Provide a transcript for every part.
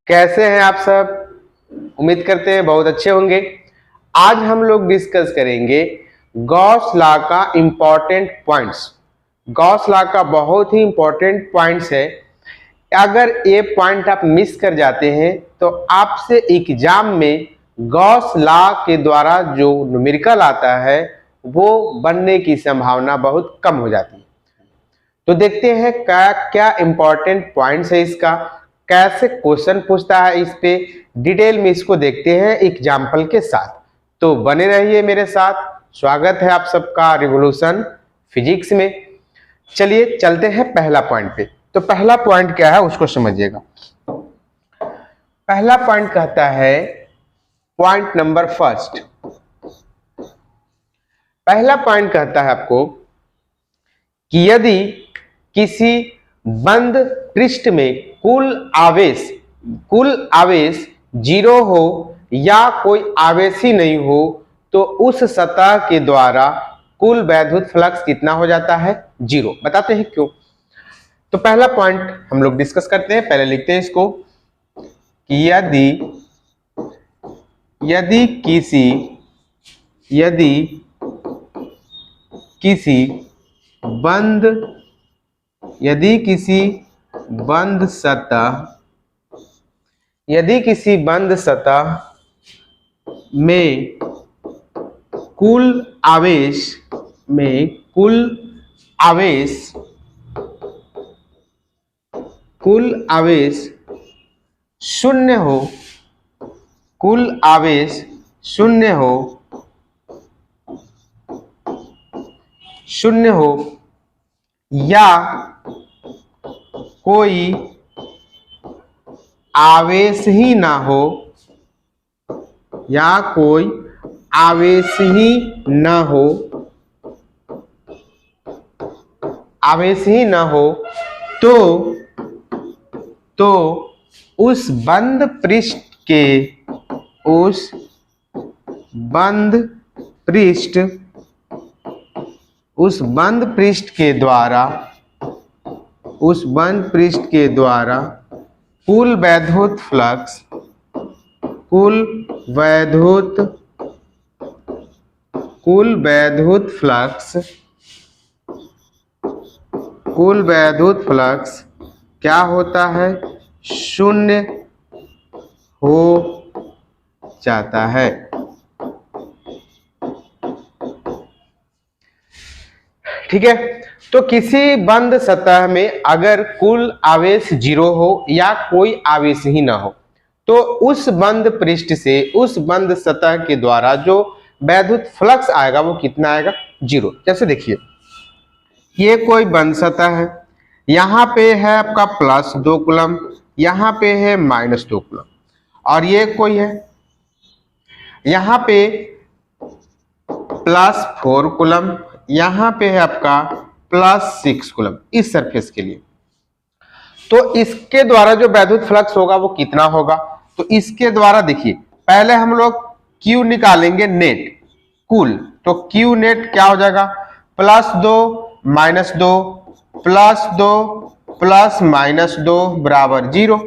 कैसे हैं आप सब? उम्मीद करते हैं बहुत अच्छे होंगे। आज हम लोग डिस्कस करेंगे गॉस लॉ का इम्पोर्टेंट पॉइंट्स। गॉस लॉ का बहुत ही इम्पोर्टेंट पॉइंट्स है। अगर ये पॉइंट आप मिस कर जाते हैं तो आपसे एग्जाम में गॉस लॉ के द्वारा जो न्यूमेरिकल आता है वो बनने की संभावना बहुत कम हो जाती है। तो देखते हैं क्या क्या इंपॉर्टेंट पॉइंट्स है इसका, कैसे क्वेश्चन पूछता है, इस पे डिटेल में इसको देखते हैं एग्जाम्पल के साथ। तो बने रहिए मेरे साथ। स्वागत है आप सबका रिवोल्यूशन फिजिक्स में। चलिए चलते हैं पहला पॉइंट पे। तो पहला पॉइंट क्या है उसको समझिएगा। पहला पॉइंट कहता है, पॉइंट नंबर फर्स्ट, पहला पॉइंट कहता है आपको कि यदि किसी बंद पृष्ठ में कुल आवेश 0 हो या कोई आवेश ही नहीं हो तो उस सतह के द्वारा कुल वैद्युत फ्लक्स कितना हो जाता है? 0। बताते हैं क्यों। तो पहला पॉइंट हम लोग डिस्कस करते हैं। पहले लिखते हैं इसको कि यदि किसी बंद सतह में कुल आवेश शून्य हो या कोई आवेश ही ना हो तो उस बंद पृष्ठ के द्वारा कुल वैद्युत फ्लक्स क्या होता है? शून्य हो जाता है। ठीक है। तो किसी बंद सतह में अगर कुल आवेश 0 हो या कोई आवेश ही ना हो तो उस बंद पृष्ठ से उस बंद सतह के द्वारा जो वैद्युत फ्लक्स आएगा वो कितना आएगा? 0। जैसे देखिए, ये कोई बंद सतह है, यहाँ पे है आपका +2 कूलम, यहाँ पे है -2 कूलम, और ये कोई है यहाँ पे +4 कूलम, यहाँ पे है आपका +6 कूलम इस सरफेस के लिए। तो इसके द्वारा जो वैद्युत फ्लक्स होगा वो कितना होगा? तो इसके द्वारा देखिए, पहले हम लोग Q निकालेंगे नेट कुल। तो Q नेट क्या हो जाएगा? +2 -2 +2 +-2 बराबर 0।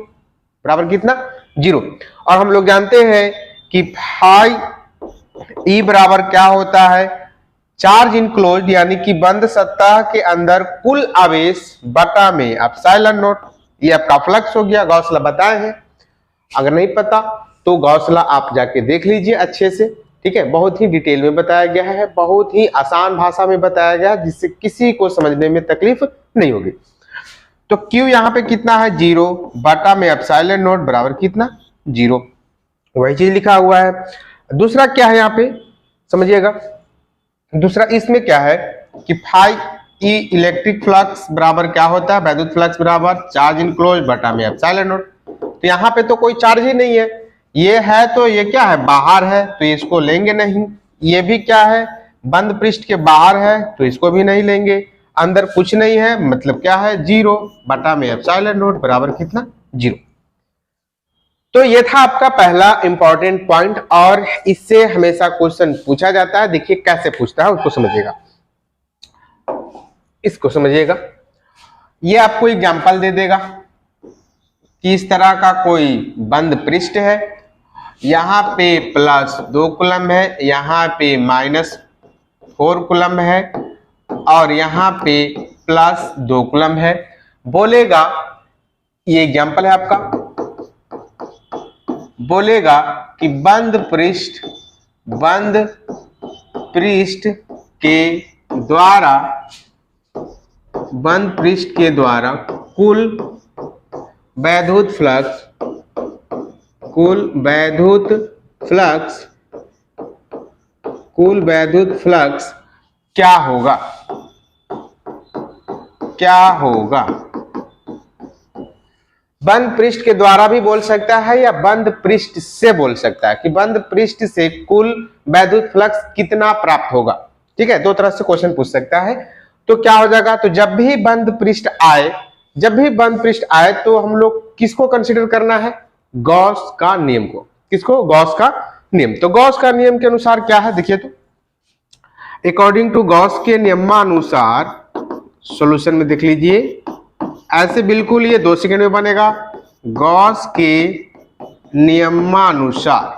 बराबर कितना? 0। और हम लोग जानते हैं कि फाई E बराबर क्या होता है? चार्ज इनक्लोज्ड यानी कि बंद सतह के अंदर कुल आवेश बटा में एप्सिलॉन नॉट। ये आपका फ्लक्स हो गया। गॉस लॉ बताए हैं, अगर नहीं पता तो गॉस लॉ आप जाके देख लीजिए अच्छे से। ठीक है, बहुत ही डिटेल में बताया गया है, बहुत ही आसान भाषा में बताया गया है जिससे किसी को समझने में तकलीफ नहीं होगी। तो Q यहाँ पे कितना है? 0 बटा में एप्सिलॉन नॉट बराबर कितना? 0। वही चीज लिखा हुआ है। दूसरा क्या है यहाँ पे समझिएगा। दूसरा इसमें क्या है कि फाई ई इलेक्ट्रिक फ्लक्स बराबर क्या होता है? वैद्युत फ्लक्स बराबर चार्ज इनक्लोज बटा में एप्सिलॉन नॉट। तो यहाँ पे तो कोई चार्ज ही नहीं है, ये है तो ये क्या है? बाहर है, तो इसको लेंगे नहीं। ये भी क्या है? बंद पृष्ठ के बाहर है, तो इसको भी नहीं लेंगे। अंदर कुछ नहीं है, मतलब क्या है? 0 बटा में एप्सिलॉन नॉट बराबर कितना? 0। तो ये था आपका पहला इंपॉर्टेंट पॉइंट, और इससे हमेशा क्वेश्चन पूछा जाता है। देखिए कैसे पूछता है उसको समझिएगा। इसको समझिएगा, ये आपको एग्जांपल दे देगा। कि इस तरह का कोई बंद पृष्ठ है, यहाँ पे +2 कूलम है, यहाँ पे -4 कूलम है और यहाँ पे +2 कूलम है। बोलेगा, ये एग्जाम्पल है आपका, बोलेगा कि बंद पृष्ठ के द्वारा कुल वैद्युत फ्लक्स क्या होगा। बंद पृष्ठ के द्वारा भी बोल सकता है या बंद पृष्ठ से बोल सकता है कि बंद पृष्ठ से कुल वैद्युत फ्लक्स कितना प्राप्त होगा। ठीक है, दो तरह से क्वेश्चन पूछ सकता है। तो क्या हो जाएगा, तो जब भी बंद पृष्ठ आए तो हम लोग किसको कंसीडर करना है, गॉस का नियम को। किसको, गॉस का नियम। तो गॉस का नियम के अनुसार क्या है, देखिए, तो अकॉर्डिंग टू गॉस के नियमानुसार, सॉल्यूशन में देख लीजिए, ऐसे बिल्कुल ये 2 सेकंड में बनेगा। गॉस के नियमानुसार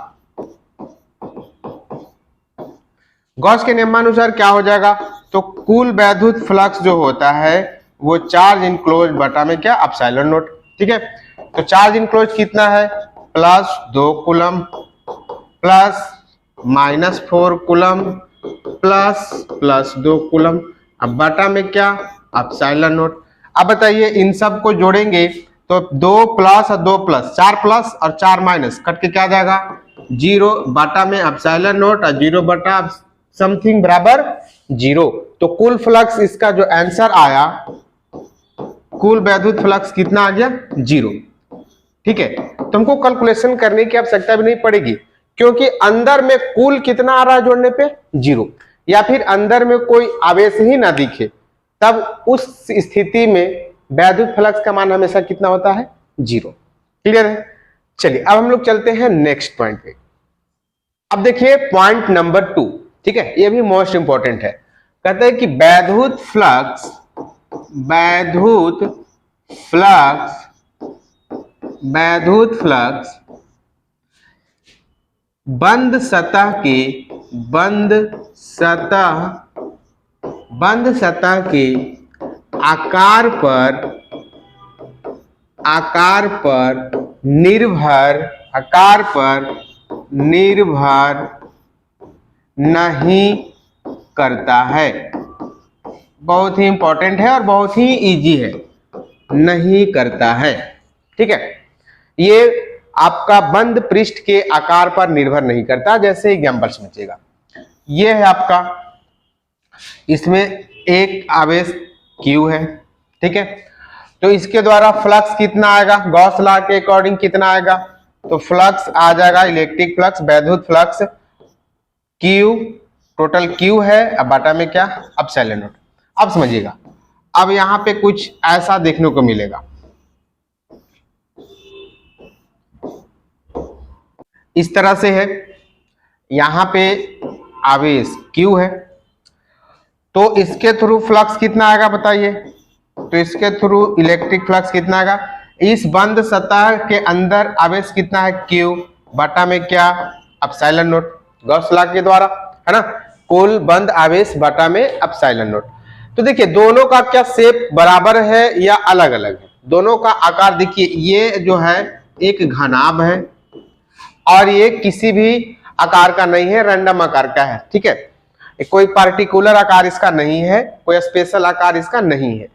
क्या हो जाएगा, तो कुल वैद्युत फ्लक्स जो होता है वो चार्ज इनक्लोज बटा में क्या, एप्सिलॉन नॉट। ठीक है, तो चार्ज इनक्लोज कितना है, +2 कूलम +-4 कूलम ++2 कूलम, अब बटा में क्या, एप्सिलॉन नॉट। अब बताइए, इन सब को जोड़ेंगे तो 2 प्लस और 2 प्लस, 4 प्लस और 4 माइनस कट के क्या जाएगा, 0 बटा में एप्सिलॉन नॉट और 0 बटा समथिंग बराबर 0। तो कुल फ्लक्स, इसका जो आंसर आया, कुल वैद्युत फ्लक्स कितना आ गया, 0। ठीक है, तुमको कैलकुलेशन करने की आवश्यकता भी नहीं पड़ेगी, क्योंकि अंदर में कुल कितना आ रहा है जोड़ने पे, 0, या फिर अंदर में कोई आवेश ही ना दिखे, तब उस स्थिति में वैद्युत फ्लक्स का मान हमेशा कितना होता है, 0। क्लियर है। चलिए अब हम लोग चलते हैं नेक्स्ट पॉइंट पे। अब देखिए पॉइंट नंबर 2, ठीक है, ये भी मोस्ट इंपॉर्टेंट है। कहते हैं कि वैद्युत फ्लक्स बंद सतह के आकार पर निर्भर नहीं करता है। बहुत ही इंपॉर्टेंट है और बहुत ही इजी है, नहीं करता है। ठीक है, ये आपका बंद पृष्ठ के आकार पर निर्भर नहीं करता। जैसे एग्जांपल समझिएगा, ये है आपका, इसमें एक आवेश Q है। ठीक है, तो इसके द्वारा फ्लक्स कितना आएगा, गॉस लॉ के अकॉर्डिंग कितना आएगा, तो फ्लक्स आ जाएगा, इलेक्ट्रिक फ्लक्स, वैद्युत फ्लक्स Q, टोटल Q है, अब बाटा में क्या, एप्सिलॉन नॉट। अब समझिएगा, अब यहां पे कुछ ऐसा देखने को मिलेगा, इस तरह से है, यहां पे आवेश Q है, तो इसके थ्रू फ्लक्स कितना आएगा बताइए, तो इसके थ्रू इलेक्ट्रिक फ्लक्स कितना आएगा, इस बंद सतह के अंदर आवेश कितना है, Q, बटा में क्या, एप्सिलॉन नॉट, गॉस लॉ के द्वारा, है ना, कुल बंद आवेश बटा में एप्सिलॉन नॉट। तो देखिए दोनों का क्या शेप बराबर है या अलग अलग है, दोनों का आकार देखिए, ये जो है एक घनाभ है और ये किसी भी आकार का नहीं है, रैंडम आकार का है। ठीक है, कोई पार्टिकुलर आकार इसका नहीं है, कोई स्पेशल आकार इसका नहीं है।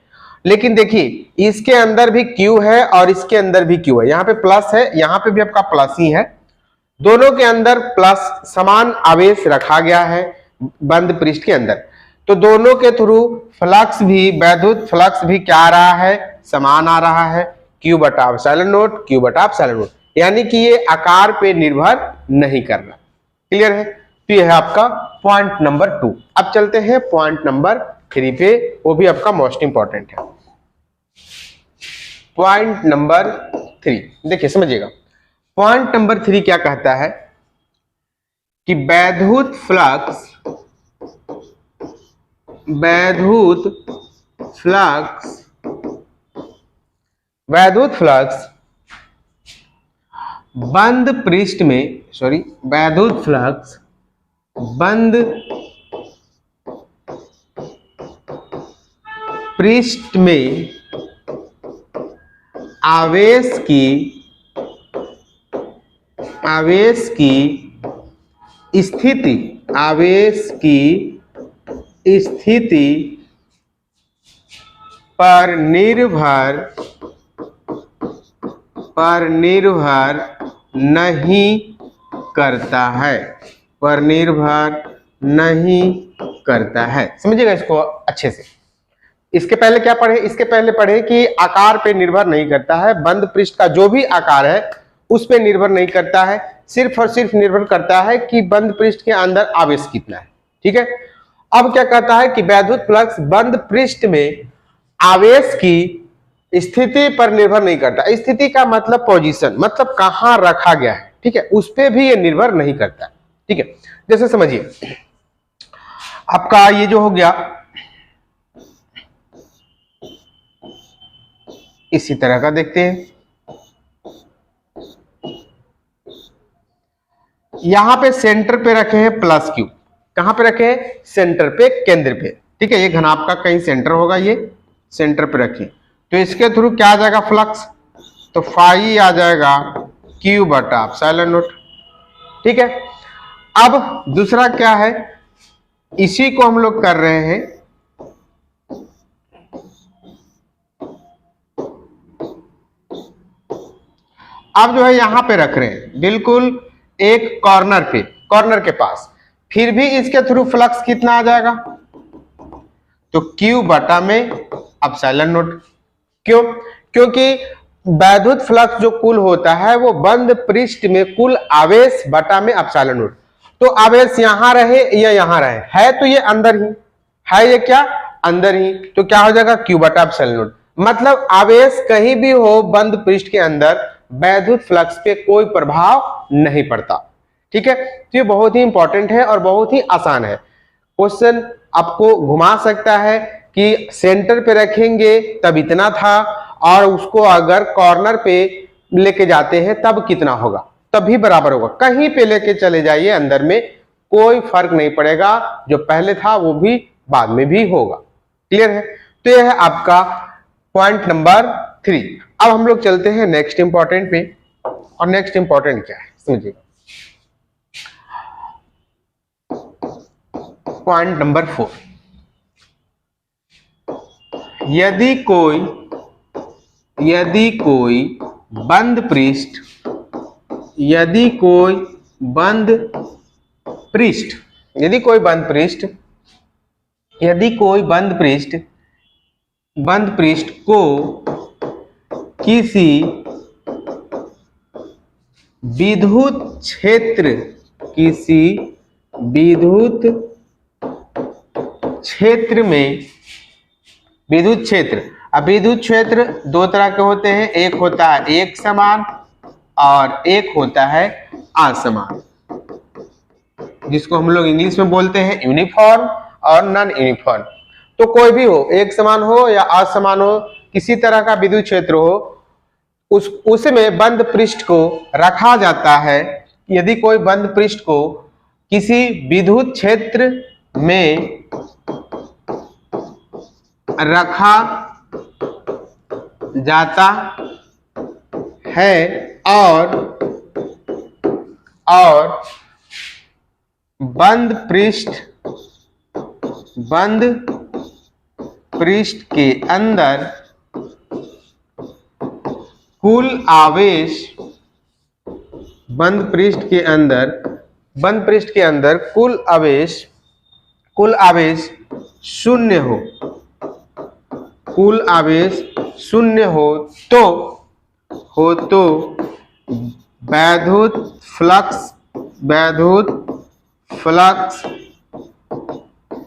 लेकिन देखिए इसके अंदर भी Q है और इसके अंदर भी Q है, यहाँ पे प्लस है, यहाँ पे भी आपका प्लस ही है, दोनों के अंदर प्लस समान आवेश रखा गया है बंद पृष्ठ के अंदर, तो दोनों के थ्रू फ्लक्स भी, वैद्युत फ्लक्स भी क्या आ रहा है, समान आ रहा है, Q बटा एप्सिलॉन नॉट, Q बटा एप्सिलॉन नॉट, यानी कि ये आकार पे निर्भर नहीं कर रहा। क्लियर है, तो ये है आपका पॉइंट नंबर 2। अब चलते हैं पॉइंट नंबर 3 पे, वो भी आपका मोस्ट इंपॉर्टेंट है। पॉइंट नंबर 3 देखिए समझिएगा, पॉइंट नंबर 3 क्या कहता है कि वैद्युत फ्लक्स बंद पृष्ठ में, सॉरी, वैद्युत फ्लक्स बंद पृष्ठ में आवेश की स्थिति पर निर्भर नहीं करता है। समझिएगा इसको अच्छे से। इसके पहले क्या पढ़े? इसके पहले पढ़े कि आकार पे निर्भर नहीं करता है, बंद पृष्ठ का जो भी आकार है उस पे निर्भर नहीं करता है, सिर्फ और सिर्फ निर्भर करता है कि बंद पृष्ठ के अंदर आवेश कितना है। ठीक है। अब क्या कहता है कि वैद्युत फ्लक्स बंद पृष्ठ में आवेश की स्थिति पर निर्भर नहीं करता। स्थिति का मतलब पोजीशन, मतलब कहां रखा गया है। ठीक है, उस पे भी ये निर्भर नहीं करता। ठीक है, जैसे समझिए आपका ये जो हो गया, इसी तरह का देखते हैं। यहां पे सेंटर पे रखे हैं प्लस क्यू। कहां पे रखे हैं? सेंटर पे, केंद्र पे। ठीक है, ये घनाभ का कहीं सेंटर होगा, ये सेंटर पे रखिए। तो इसके थ्रू क्या आ जाएगा फ्लक्स? तो फाई आ जाएगा क्यू बटा एप्सिलॉन नॉट। ठीक है। अब दूसरा क्या है, इसी को हम लोग कर रहे हैं, अब जो है यहां पे रख रहे हैं बिल्कुल एक कॉर्नर पे, कॉर्नर के पास। फिर भी इसके थ्रू फ्लक्स कितना आ जाएगा? तो क्यू बटा में एप्सिलॉन नॉट। क्यों? क्योंकि वैद्युत फ्लक्स जो कुल होता है वो बंद पृष्ठ में कुल आवेश बटा में एप्सिलॉन नॉट। तो आवेश यहां रहे या यहां रहे, है तो ये अंदर ही है, ये क्या अंदर ही, तो क्या हो जाएगा? क्यू बटा एप्सिलॉन नॉट। मतलब आवेश कहीं भी हो बंद पृष्ठ के अंदर, वैद्युत फ्लक्स पे कोई प्रभाव नहीं पड़ता। ठीक है, तो ये बहुत ही इंपॉर्टेंट है और बहुत ही आसान है। क्वेश्चन आपको घुमा सकता है कि सेंटर पे रखेंगे तब इतना था, और उसको अगर कॉर्नर पे लेके जाते हैं तब कितना होगा, तब भी बराबर होगा। कहीं पे लेके चले जाइए अंदर में, कोई फर्क नहीं पड़ेगा, जो पहले था वो भी बाद में भी होगा। क्लियर है? तो यह है आपका पॉइंट नंबर 3। अब हम लोग चलते हैं नेक्स्ट इंपॉर्टेंट पे। और नेक्स्ट इंपॉर्टेंट क्या है समझिए, पॉइंट नंबर 4। यदि कोई बंद पृष्ठ को किसी विद्युत क्षेत्र में, विद्युत क्षेत्र, अब विद्युत क्षेत्र दो तरह के होते हैं, एक होता है एक समान और एक होता है असमान, जिसको हम लोग इंग्लिश में बोलते हैं यूनिफॉर्म और नॉन यूनिफॉर्म। तो कोई भी हो, एक समान हो या असमान हो, किसी तरह का विद्युत क्षेत्र हो, उसमें बंद पृष्ठ को रखा जाता है। यदि कोई बंद पृष्ठ को किसी विद्युत क्षेत्र में रखा जाता है और बंद पृष्ठ के अंदर कुल आवेश शून्य हो, तो वैद्युत फ्लक्स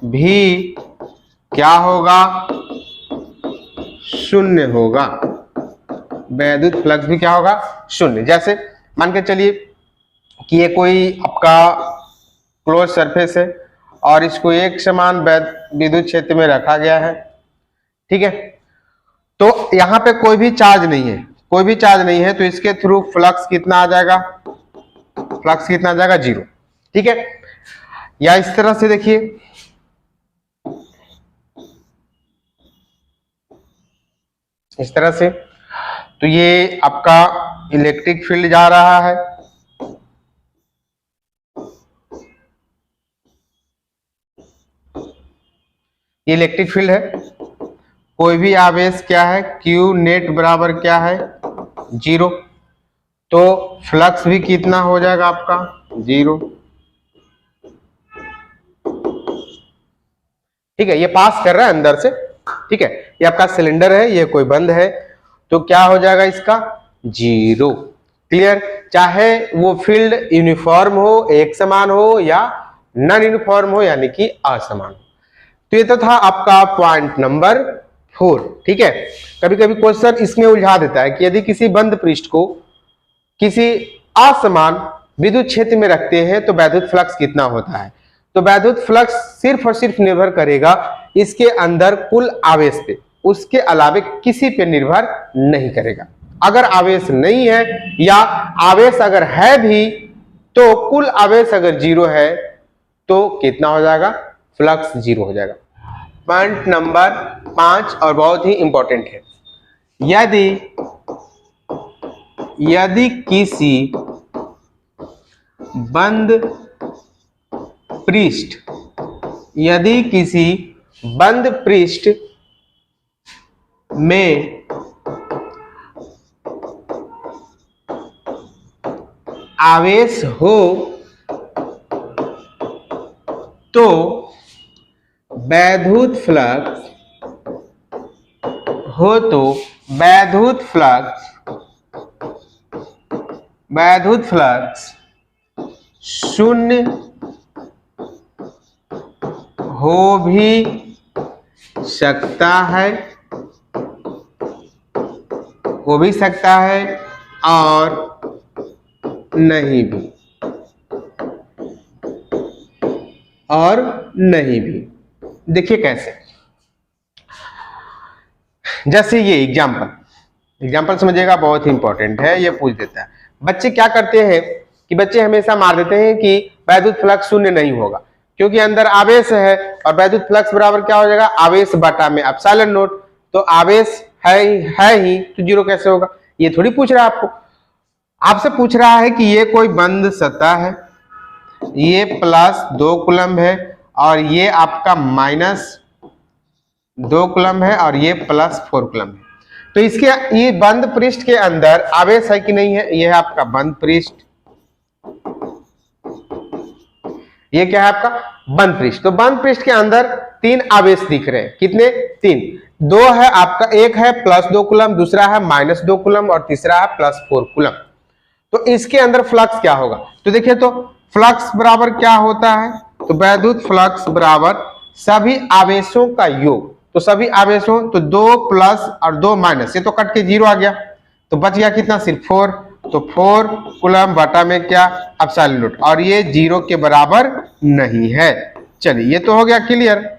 भी क्या होगा? शून्य होगा। वैद्युत फ्लक्स भी क्या होगा? शून्य। जैसे मान के चलिए कि ये कोई आपका क्लोज सरफेस है और इसको एक समान विद्युत क्षेत्र में रखा गया है। ठीक है, तो यहां पे कोई भी चार्ज नहीं है, कोई भी चार्ज नहीं है तो इसके थ्रू फ्लक्स कितना आ जाएगा, फ्लक्स कितना आ जाएगा, 0। ठीक है, या इस तरह से देखिए, इस तरह से, तो ये आपका इलेक्ट्रिक फील्ड जा रहा है, ये इलेक्ट्रिक फील्ड है। कोई भी आवेश क्या है, Q नेट बराबर क्या है, 0, तो फ्लक्स भी कितना हो जाएगा आपका, 0। ठीक है, ये पास कर रहा है अंदर से। ठीक है, ये आपका सिलेंडर है, ये कोई बंद है, तो क्या हो जाएगा इसका, 0। क्लियर, चाहे वो फील्ड यूनिफॉर्म हो, एक समान हो, या नॉन यूनिफॉर्म हो, यानी कि असमान हो। तो ये तो था आपका पॉइंट नंबर 4। ठीक है, कभी कभी क्वेश्चन इसमें उलझा देता है कि यदि किसी बंद पृष्ठ को किसी असमान विद्युत क्षेत्र में रखते हैं तो वैद्युत फ्लक्स कितना होता है। तो वैद्युत फ्लक्स सिर्फ और सिर्फ निर्भर करेगा इसके अंदर कुल आवेश पे, उसके अलावे किसी पे निर्भर नहीं करेगा। अगर आवेश नहीं है या आवेश अगर है भी तो कुल आवेश अगर 0 है तो कितना हो जाएगा, फ्लक्स 0 हो जाएगा। पॉइंट नंबर 5 और बहुत ही इंपॉर्टेंट है, यदि किसी बंद पृष्ठ में आवेश हो तो वैद्युत फ्लक्स शून्य हो भी सकता है और नहीं भी। देखिए कैसे, जैसे ये एग्जाम्पल समझिएगा, बहुत ही इंपॉर्टेंट है, ये पूछ देता है। बच्चे क्या करते हैं कि बच्चे हमेशा मार देते हैं कि वैद्युत फ्लक्स शून्य नहीं होगा, क्योंकि अंदर आवेश है और वैद्युत फ्लक्स बराबर क्या हो जाएगा, आवेश बटा में एप्सिलॉन नॉट। तो आवेश है ही तो 0 कैसे होगा। ये थोड़ी पूछ रहा है आपसे पूछ रहा है कि ये कोई बंद सतह है, ये +2 कूलम्ब है और ये आपका -2 कूलम्ब है और ये +4 कूलम्ब है। तो इसके ये बंद पृष्ठ के अंदर आवेश है कि नहीं है, ये है आपका बंद पृष्ठ, ये क्या है आपका बंद पृष्ठ। तो बंद पृष्ठ के अंदर 3 आवेश दिख रहे हैं, कितने, 3। 2 है आपका, एक है +2 कूलम्ब, दूसरा है -2 कूलम्ब और तीसरा है +4 कूलम्ब। तो इसके अंदर फ्लक्स क्या होगा, तो देखिए, तो फ्लक्स बराबर क्या होता है, तो वैद्युत फ्लक्स बराबर सभी आवेशों का योग। तो सभी आवेशों, तो 2 प्लस और 2 माइनस, ये तो कट के 0 आ गया, तो बच गया कितना, सिर्फ 4। तो 4 कूलम्ब बटा में क्या, एप्सिलॉन नॉट, और ये 0 के बराबर नहीं है। चलिए, ये तो हो गया क्लियर।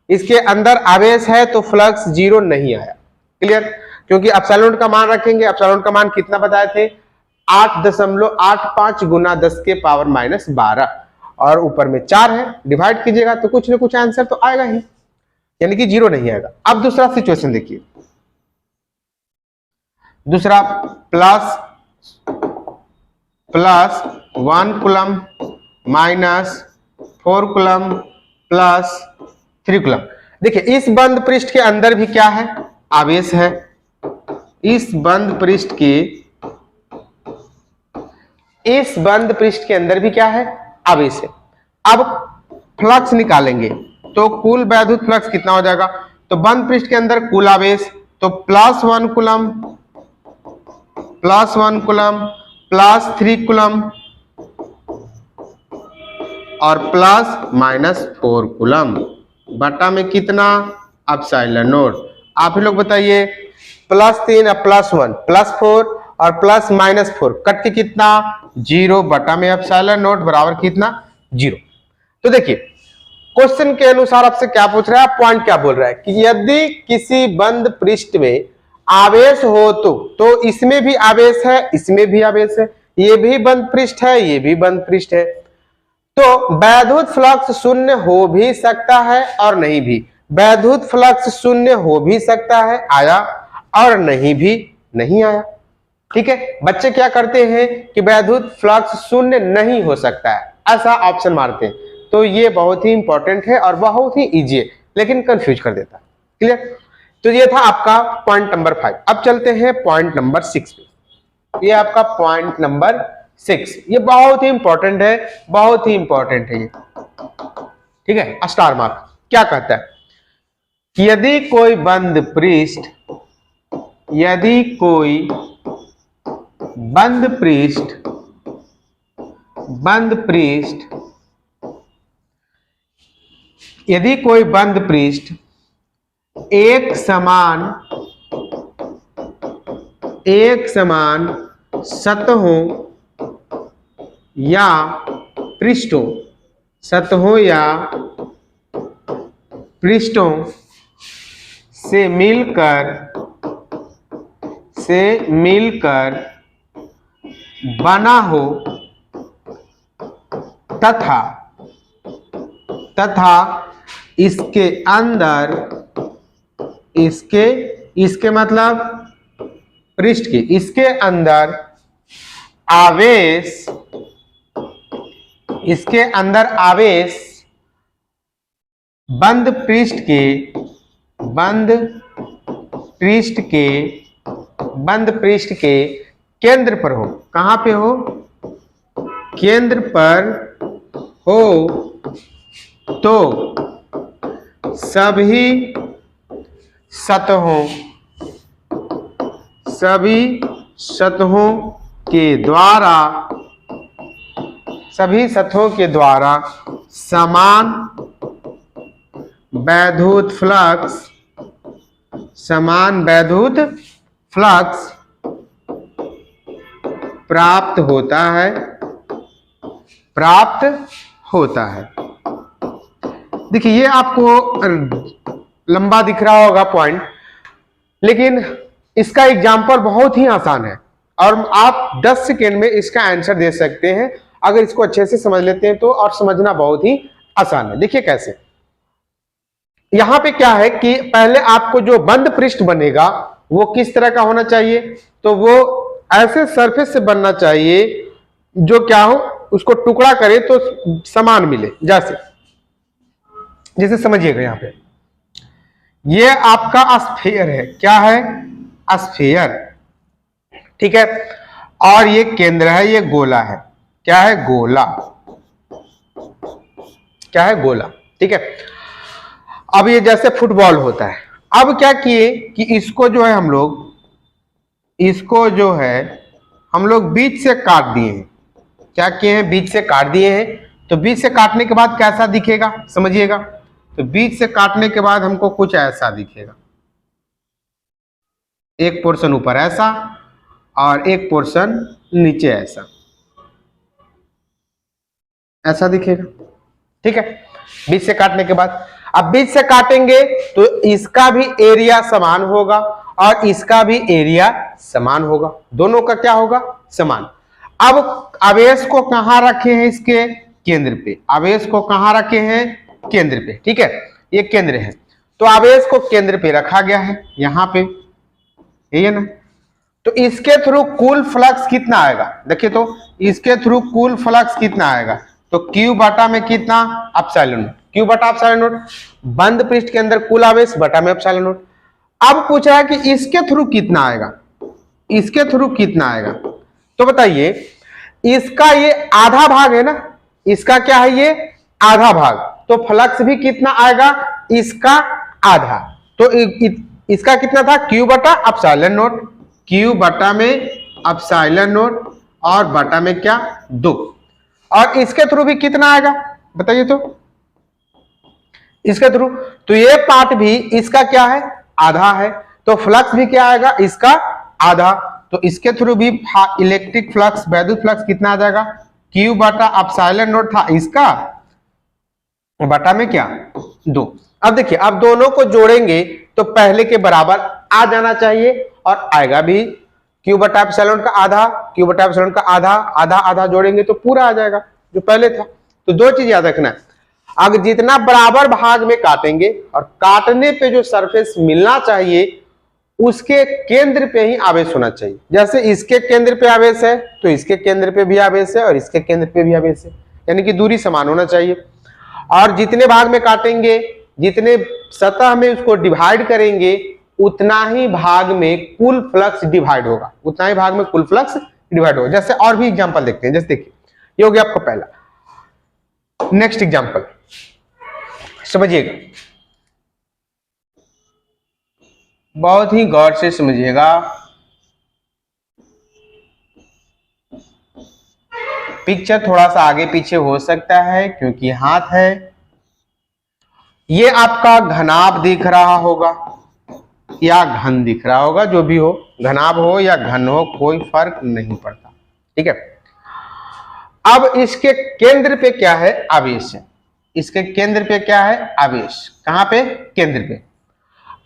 इसके अंदर आवेश है तो फ्लक्स 0 नहीं आया, क्लियर, क्योंकि एप्सिलॉन नॉट का मान रखेंगे। एप्सिलॉन नॉट का मान कितना बताए थे, 8.85 गुना 10 के पावर -12, और ऊपर में 4 है, डिवाइड कीजिएगा तो कुछ ना कुछ आंसर तो आएगा ही, यानी कि 0 नहीं आएगा। अब दूसरा सिचुएशन देखिए, दूसरा +1 कूलम्ब -4 कूलम्ब +3 कूलम्ब। देखिए, इस बंद पृष्ठ के अंदर भी क्या है, आवेश है। इस बंद पृष्ठ के अंदर भी क्या है, आवेश है। अब फ्लक्स निकालेंगे तो कुल वैद्युत फ्लक्स कितना हो जाएगा, तो बंद पृष्ठ के अंदर कुल आवेश, तो +1 कूलम्ब +3 कूलम्ब और +-4 कूलम्ब बटा में कितना, एप्सिलॉन नॉट। आप ही लोग बताइए, +3 और +1 +4 और +-4 कट के कितना, 0 बटा में एप्सिलॉन नॉट बराबर कितना, 0। तो देखिए, क्वेश्चन के अनुसार आपसे क्या पूछ रहा है, पॉइंट क्या बोल रहा है कि यदि किसी बंद पृष्ठ में आवेश हो तो इसमें भी आवेश है, इसमें भी आवेश है, ये भी बंद पृष्ठ है, ये भी बंद पृष्ठ है। तो वैद्युत फ्लक्स शून्य हो भी सकता है और नहीं भी। वैद्युत फ्लक्स शून्य हो भी सकता है, आया, और नहीं भी नहीं आया। ठीक है, बच्चे क्या करते हैं कि वैद्युत फ्लक्स शून्य नहीं हो सकता है, ऐसा ऑप्शन मारते हैं। तो ये बहुत ही इंपॉर्टेंट है और बहुत ही इजी है, लेकिन कंफ्यूज कर देता है। क्लियर? तो ये था आपका पॉइंट नंबर 5। अब चलते हैं पॉइंट नंबर 6 पे। ये आपका पॉइंट नंबर 6, ये बहुत ही इंपॉर्टेंट है, बहुत ही इंपॉर्टेंट है ये। ठीक है, स्टार मार्क क्या कहता है कि यदि कोई बंद पृष्ठ यदि कोई बंद पृष्ठ एक समान सतहों या पृष्ठों से मिलकर बना हो तथा इसके अंदर इसके मतलब पृष्ठ के इसके अंदर आवेश बंद पृष्ठ के केंद्र पर हो। कहां पे हो? केंद्र पर हो तो सभी सतहों के द्वारा समान वैद्युत फ्लक्स प्राप्त होता है। देखिए, ये आपको लंबा दिख रहा होगा पॉइंट, लेकिन इसका एग्जाम्पल बहुत ही आसान है और आप 10 सेकेंड में इसका आंसर दे सकते हैं अगर इसको अच्छे से समझ लेते हैं तो, और समझना बहुत ही आसान है। देखिए कैसे। यहां पे क्या है कि पहले आपको जो बंद पृष्ठ बनेगा वो किस तरह का होना चाहिए? तो वो ऐसे सरफेस से बनना चाहिए जो क्या हो, उसको टुकड़ा करे तो समान मिले। जैसे समझिएगा, यहां पे ये आपका स्फीयर है। क्या है? स्फीयर। ठीक है, और ये केंद्र है, ये गोला है। क्या है? गोला। क्या है? गोला। ठीक है, अब ये जैसे फुटबॉल होता है। अब क्या किए कि इसको जो है हम लोग बीच से काट दिए हैं। क्या किए हैं? बीच से काट दिए हैं। तो बीच से काटने के बाद कैसा दिखेगा समझिएगा। तो बीच से काटने के बाद हमको कुछ ऐसा दिखेगा, एक पोर्शन ऊपर ऐसा और एक पोर्शन नीचे ऐसा दिखेगा। ठीक है, बीच से काटने के बाद अब बीच से काटेंगे तो इसका भी एरिया समान होगा और इसका भी एरिया समान होगा, दोनों का क्या होगा? समान। अब आवेश को कहां रखे हैं? इसके केंद्र पे। आवेश को कहां रखे हैं? केंद्र पे। ठीक है, ये केंद्र है तो आवेश को केंद्र पे रखा गया है, यहां पे, यही है ना। तो इसके थ्रू कुल फ्लक्स कितना आएगा? देखिए, तो इसके थ्रू कुल फ्लक्स कितना आएगा? तो Q बटा में कितना? Epsilon not. Q बटा एप्सिलॉन नॉट, बंद पृष्ठ के अंदर कुल आवेश बटा में एप्सिलॉन नॉट। अब पूछ रहा है कि इसके थ्रू कितना आएगा? इसके थ्रू कितना आएगा? तो बताइए, इसका ये आधा भाग है ना, इसका क्या है? ये आधा भाग, तो फ्लक्स भी कितना आएगा? इसका आधा। तो इसका कितना था? Q बटा एप्सिलॉन नॉट। Q बटा में एप्सिलॉन नॉट और बटा में क्या? 2। और इसके थ्रू भी कितना आएगा बताइए? तो इसके थ्रू, तो ये पार्ट भी इसका क्या है? आधा है। तो फ्लक्स भी क्या आएगा? इसका आधा। तो इसके थ्रू भी इलेक्ट्रिक फ्लक्स, वैद्युत फ्लक्स कितना आ जाएगा? Q बटा एप्सिलॉन नॉट था इसका, बटा में क्या? 2। अब देखिए, अब दोनों को जोड़ेंगे तो पहले के बराबर आ जाना चाहिए और आएगा भी क्यू बटा एप्सिलॉन का आधा, क्यू बटा एप्सिलॉन का आधा, आधा आधा जोड़ेंगे तो पूरा आ जाएगा जो पहले था। तो दो चीज याद रखना है, अगर जितना बराबर भाग में काटेंगे और काटने पे जो सरफेस मिलना चाहिए उसके केंद्र पे ही आवेश होना चाहिए। जैसे इसके केंद्र पे आवेश है तो इसके केंद्र पे भी आवेश है और इसके केंद्र पे भी आवेश है, यानी कि दूरी समान होना चाहिए। और जितने भाग में काटेंगे, जितने सतह में उसको डिवाइड करेंगे, उतना ही भाग में कुल फ्लक्स डिवाइड होगा, उतना ही भाग में कुल फ्लक्स डिवाइड होगा। जैसे और भी एग्जांपल देखते हैं, जैसे देखिए ये हो गया आपका पहला। नेक्स्ट एग्जांपल समझिएगा, बहुत ही गौर से समझिएगा। पिक्चर थोड़ा सा आगे पीछे हो सकता है क्योंकि हाथ है। ये आपका घनाभ दिख रहा होगा या घन दिख रहा होगा, जो भी हो, घनाभ हो या घन हो कोई फर्क नहीं पड़ता, ठीक है। अब इसके केंद्र पे क्या है? आवेश है। इसके केंद्र पे क्या है? आवेश। कहां पे? केंद्र पे।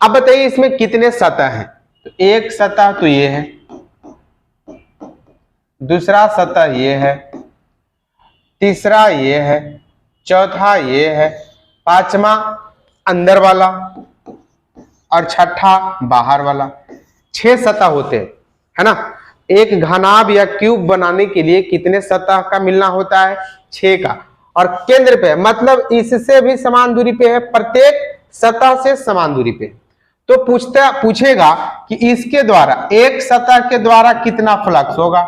अब बताइए इसमें कितने सतह हैं? तो एक सतह तो ये है, दूसरा सतह ये है, तीसरा ये है, चौथा ये है, पांचवा अंदर वाला और छठा बाहर वाला। 6 सतह होते हैं, है ना। एक घनाभ या क्यूब बनाने के लिए कितने सतह का मिलना होता है? 6 का। और केंद्र पे मतलब इससे भी समान दूरी पे है, प्रत्येक सतह से समान दूरी पे। तो पूछेगा कि इसके द्वारा, एक सतह के द्वारा कितना फ्लक्स होगा।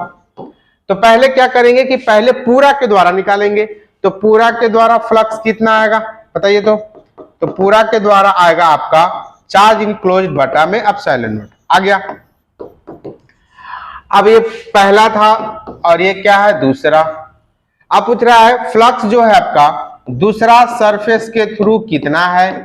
तो पहले क्या करेंगे कि पहले पूरा के द्वारा निकालेंगे। तो पूरा के द्वारा फ्लक्स कितना आएगा बताइए? तो पूरा के द्वारा आएगा आपका चार्ज इनक्लोज्ड बटा में एप्सिलॉन नॉट आ गया। अब ये पहला था और ये क्या है? दूसरा। अब पूछ रहा है फ्लक्स जो है आपका दूसरा सरफेस के थ्रू कितना है।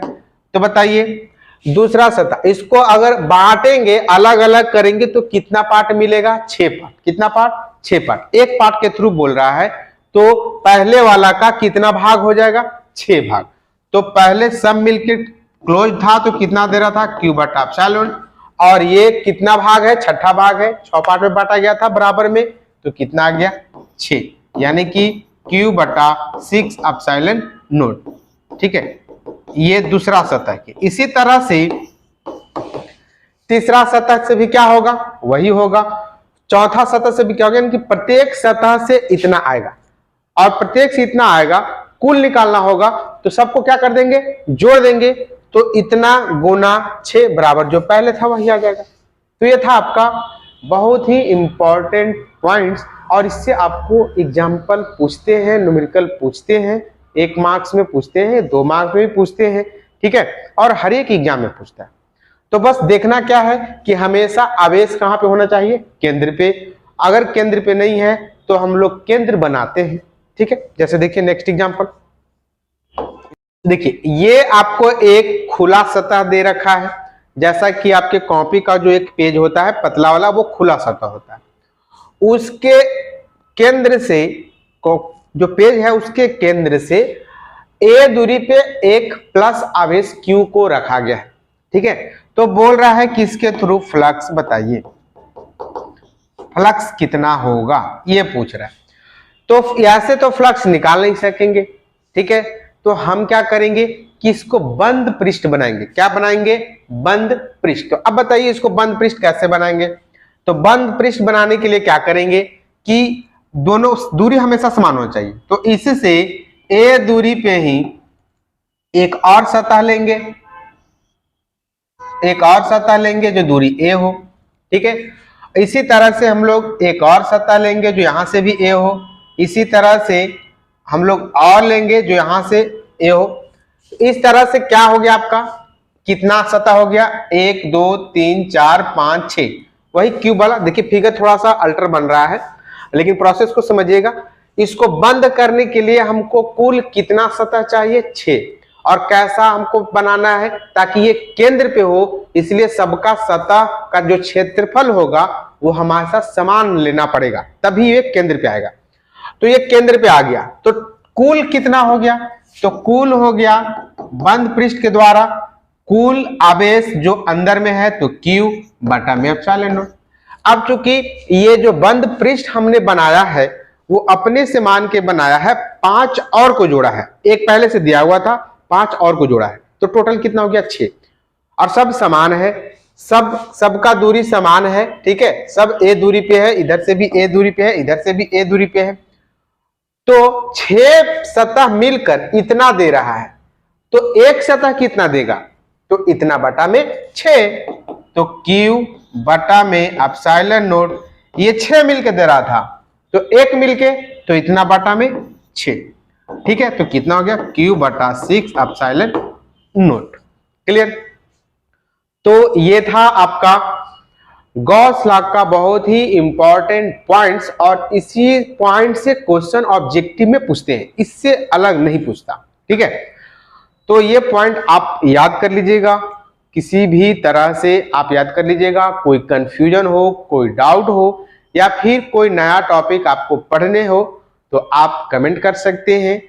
तो बताइए दूसरा सतह, इसको अगर बांटेंगे, अलग अलग करेंगे तो कितना पार्ट मिलेगा? 6 पार्ट। कितना पार्ट? 6 पार्ट। एक पार्ट के थ्रू बोल रहा है तो पहले वाला का कितना भाग हो जाएगा? 6 भाग। तो पहले सब मिलके क्लोज था तो कितना दे रहा था? क्यू बटा एप्सिलॉन। और ये कितना भाग है? छठा भाग है, 6 पार्ट में बांटा गया था बराबर में, तो कितना आ गया? 6, यानी कि क्यू बटा 6 एप्सिलॉन नॉट, ठीक है। ये दूसरा सतह के। इसी तरह से तीसरा सतह से भी क्या होगा? वही होगा। चौथा सतह से भी क्या होगा? यानी कि प्रत्येक सतह से इतना आएगा और प्रत्येक से इतना आएगा, कुल निकालना होगा तो सबको क्या कर देंगे? जोड़ देंगे। तो इतना गुना 6 बराबर जो पहले था वही आ जाएगा। तो ये था आपका बहुत ही इंपॉर्टेंट पॉइंट्स, और इससे आपको एग्जाम्पल पूछते हैं, न्यूमेरिकल पूछते हैं, 1 मार्क्स में पूछते हैं, 2 मार्क्स में भी पूछते हैं, ठीक है, और हर एक एग्जाम में पूछता है। तो बस देखना क्या है कि हमेशा आवेश कहां पे होना चाहिए? केंद्र पे। अगर केंद्र पे नहीं है तो हम लोग केंद्र बनाते हैं, ठीक है। जैसे देखिए नेक्स्ट एग्जांपल, देखिए ये आपको एक खुला सतह दे रखा है, जैसा कि आपके कॉपी का जो एक पेज होता है पतला वाला, वो खुला सतह होता है। उसके केंद्र से, जो पेज है उसके केंद्र से a दूरी पे एक प्लस आवेश q को रखा गया है, ठीक है। तो बोल रहा है कि इसके थ्रू फ्लक्स बताइए, फ्लक्स कितना होगा, ये पूछ रहा है। तो ऐसे तो फ्लक्स निकाल नहीं सकेंगे, ठीक है। तो हम क्या करेंगे कि इसको बंद पृष्ठ बनाएंगे। क्या बनाएंगे? बंद पृष्ठ। तो अब बताइए इसको बंद पृष्ठ कैसे बनाएंगे? तो बंद पृष्ठ बनाने के लिए क्या करेंगे कि दोनों दूरी हमेशा समान होनी चाहिए। तो इससे a दूरी पे ही एक और सतह लेंगे, एक और सतह लेंगे जो दूरी a हो, ठीक है। इसी तरह से हम लोग एक और सतह लेंगे जो यहां से भी a हो, इसी तरह से हम लोग और लेंगे जो यहां से a हो। इस तरह से क्या हो गया आपका? कितना सतह हो गया? 1 2 3 4 5 6, वही क्यूब वाला। देखिए फिगर थोड़ा सा अल्टर बन रहा है, लेकिन प्रोसेस को समझिएगा। इसको बंद करने के लिए हमको कुल कितना सतह चाहिए? 6। और कैसा हमको बनाना है? ताकि ये केंद्र पे हो, इसलिए सबका सतह का जो क्षेत्रफल होगा वो हमारे साथ समान लेना पड़ेगा, तभी ये केंद्र पे आएगा। तो ये केंद्र पे आ गया, तो कुल कितना हो गया? तो कुल हो गया बंद पृष्ठ के द्वारा कुल आवेश जो अंदर में है तो Q बटा में एप्सिलॉन नॉट। अब चूंकि ये जो बंद पृष्ठ हमने बनाया है वो अपने से मान के बनाया है, 5 और को जोड़ा है, एक पहले से दिया हुआ था, 5 और को जोड़ा है, तो टोटल कितना हो गया 6। और सब समान है, सबका दूरी समान है, ठीक है, सब a दूरी पे है, इधर से भी a दूरी पे है, इधर से भी a दूरी पे है, तो 6 सतह मिलकर इतना दे रहा है, तो एक सतह कितना देगा, तो इतना बटा में 6, तो Q बटा में एप्सिलॉन नॉट, ये 6 मिलके दे रहा था, तो एक मिलके तो इतना बटा में 6, ठीक है, तो कितना हो गया Q बटा 6 एप्सिलॉन नॉट। क्लियर। तो ये था आपका गॉस लॉ का बहुत ही इंपॉर्टेंट पॉइंट्स, और इसी पॉइंट से क्वेश्चन ऑब्जेक्टिव में पूछते हैं, इससे अलग नहीं पूछता, ठीक है। तो ये पॉइंट आप याद कर लीजिएगा, किसी भी तरह से आप याद कर लीजिएगा, कोई कंफ्यूजन हो, कोई डाउट हो, या फिर कोई नया टॉपिक आपको पढ़ने हो तो आप कमेंट कर सकते हैं,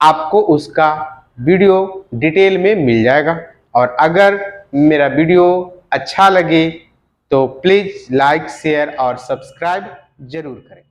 आपको उसका वीडियो डिटेल में मिल जाएगा। और अगर मेरा वीडियो अच्छा लगे तो प्लीज लाइक, शेयर और सब्सक्राइब जरूर करें।